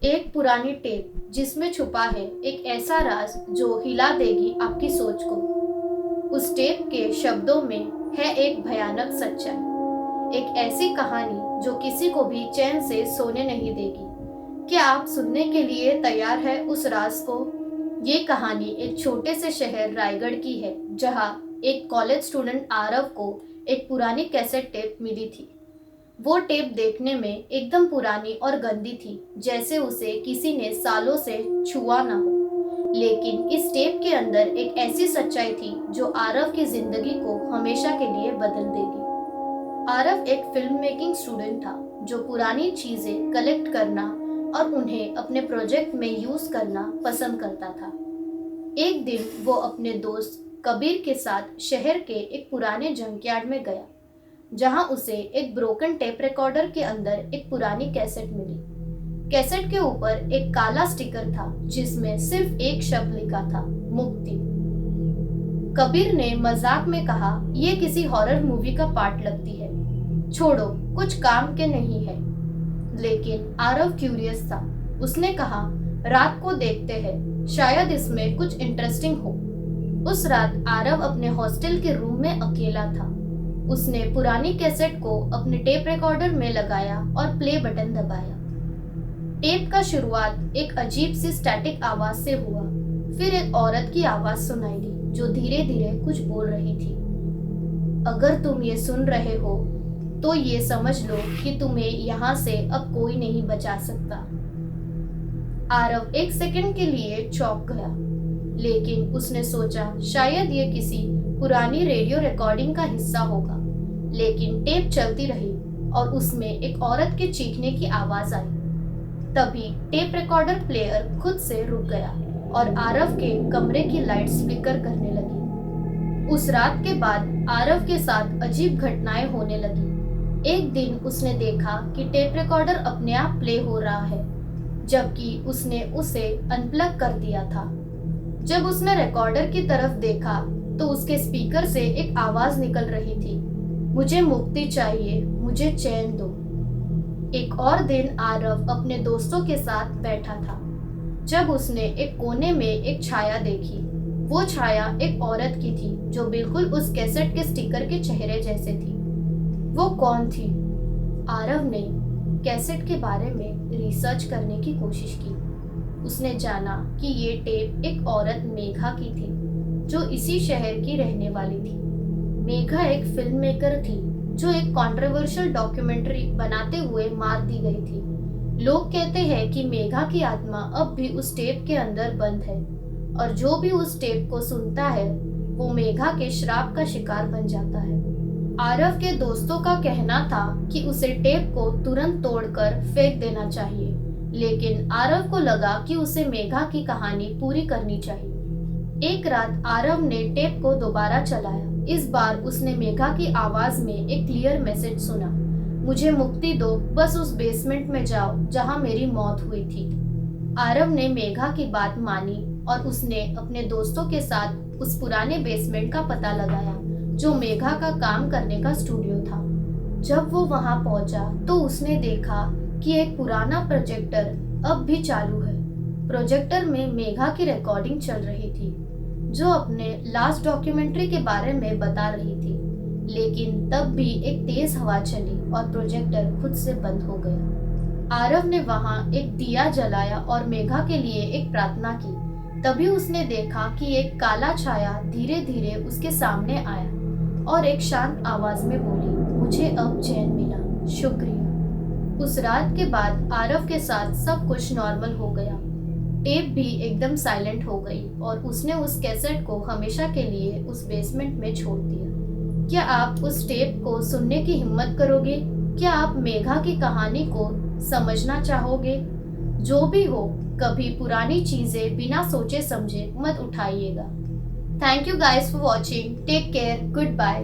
एक पुरानी टेप जिसमें छुपा है एक ऐसा राज जो हिला देगी आपकी सोच को। उस टेप के शब्दों में है एक भयानक सच्चाई, एक ऐसी कहानी जो किसी को भी चैन से सोने नहीं देगी। क्या आप सुनने के लिए तैयार है उस राज को? ये कहानी एक छोटे से शहर रायगढ़ की है, जहां एक कॉलेज स्टूडेंट आरव को एक पुरानी कैसेट टेप मिली थी। वो टेप देखने में एकदम पुरानी और गंदी थी, जैसे उसे किसी ने सालों से छुआ ना हो। लेकिन इस टेप के अंदर एक ऐसी सच्चाई थी जो आरव की जिंदगी को हमेशा के लिए बदल देगी। आरव एक फिल्म मेकिंग स्टूडेंट था जो पुरानी चीजें कलेक्ट करना और उन्हें अपने प्रोजेक्ट में यूज करना पसंद करता था। एक दिन वो अपने दोस्त कबीर के साथ शहर के एक पुराने जंकयार्ड में गया, जहां उसे एक ब्रोकन टेप रिकॉर्डर के अंदर एक पुरानी कैसेट मिली। कैसेट के ऊपर एक काला स्टिकर था जिसमें सिर्फ एक शब्द लिखा था, मुक्ति। कबीर ने मजाक में कहा, यह किसी हॉरर मूवी का पार्ट लगती है, छोड़ो, कुछ काम के नहीं है। लेकिन आरव क्यूरियस था। उसने कहा, रात को देखते हैं, शायद इसमें कुछ इंटरेस्टिंग हो। उस रात आरव अपने हॉस्टल के रूम में अकेला था। उसने पुरानी कैसेट को अपने टेप रिकॉर्डर में लगाया और प्ले बटन दबाया। टेप का शुरुआत एक अजीब सी स्टैटिक आवाज से हुआ। फिर एक औरत की आवाज सुनाई दी जो धीरे धीरे कुछ बोल रही थी। अगर तुम ये सुन रहे हो तो ये समझ लो कि तुम्हें यहाँ से अब कोई नहीं बचा सकता। आरव एक सेकंड के लिए चौंक गया, लेकिन उसने सोचा शायद ये किसी पुरानी रेडियो रिकॉर्डिंग का हिस्सा होगा। लेकिन टेप चलती रही और उसमें एक औरत के चीखने की आवाज आई। तभी टेप रिकॉर्डर प्लेयर खुद से रुक गया और आरव के कमरे की लाइट्स फ्लिकर करने लगी। उस रात के बाद आरव के साथ अजीब घटनाएं होने लगी। एक दिन उसने देखा कि टेप रिकॉर्डर अपने आप प्ले हो रहा है, जबकि उसने उसे अनप्लग कर दिया था। जब उसने रिकॉर्डर की तरफ देखा तो उसके स्पीकर से एक आवाज निकल रही थी, मुझे मुक्ति चाहिए, मुझे चैन दो। एक और दिन आरव अपने दोस्तों के साथ बैठा था, जब उसने एक कोने में एक छाया देखी। वो छाया एक औरत की थी जो बिल्कुल उस कैसेट के स्टिकर के चेहरे जैसे थी। वो कौन थी? आरव ने कैसेट के बारे में रिसर्च करने की कोशिश की। उसने जाना कि ये टेप एक औरत मेघा की थी जो इसी शहर की रहने वाली थी। मेघा एक फिल्म मेकर थी जो एक कंट्रोवर्शियल डॉक्यूमेंट्री बनाते हुए मार दी गई थी। लोग कहते हैं कि मेघा की आत्मा अब भी उस टेप के अंदर बंद है और जो भी उस टेप को सुनता है वो मेघा के श्राप का शिकार बन जाता है। आरव के दोस्तों का कहना था कि उसे टेप को तुरंत तोड़कर फेंक देना चाहिए, लेकिन आरव को लगा कि उसे मेघा की कहानी पूरी करनी चाहिए। एक रात आरव ने टेप को दोबारा चलाया। इस बार उसने मेघा की आवाज में एक क्लियर मैसेज सुना, मुझे मुक्ति दो, बस उस बेसमेंट में जाओ जहां मेरी मौत हुई थी। आरव ने मेघा की बात मानी और उसने अपने दोस्तों के साथ उस पुराने बेसमेंट का पता लगाया जो मेघा का काम करने का स्टूडियो था। जब वो वहां पहुंचा तो उसने देखा कि एक पुराना प्रोजेक्टर अब भी चालू है। प्रोजेक्टर में मेघा की रिकॉर्डिंग चल रही थी जो अपने लास्ट डॉक्यूमेंट्री के बारे में बता रही थी। लेकिन तब भी एक तेज हवा चली और प्रोजेक्टर खुद से बंद हो गया। आरव ने वहां एक दिया जलाया और मेघा के लिए एक प्रार्थना की। तभी उसने देखा कि एक काला छाया धीरे धीरे उसके सामने आया और एक शांत आवाज में बोली, मुझे अब चैन मिला, शुक्रिया। उस रात के बाद आरव के साथ सब कुछ नॉर्मल हो गया। टेप भी एकदम साइलेंट हो गई और उसने उस कैसेट को हमेशा के लिए उस बेसमेंट में छोड़ दिया। क्या आप उस टेप को सुनने की हिम्मत करोगे? क्या आप मेघा की कहानी को समझना चाहोगे? जो भी हो, कभी पुरानी चीजें बिना सोचे समझे मत उठाइएगा। Thank you guys for watching. Take care, good bye.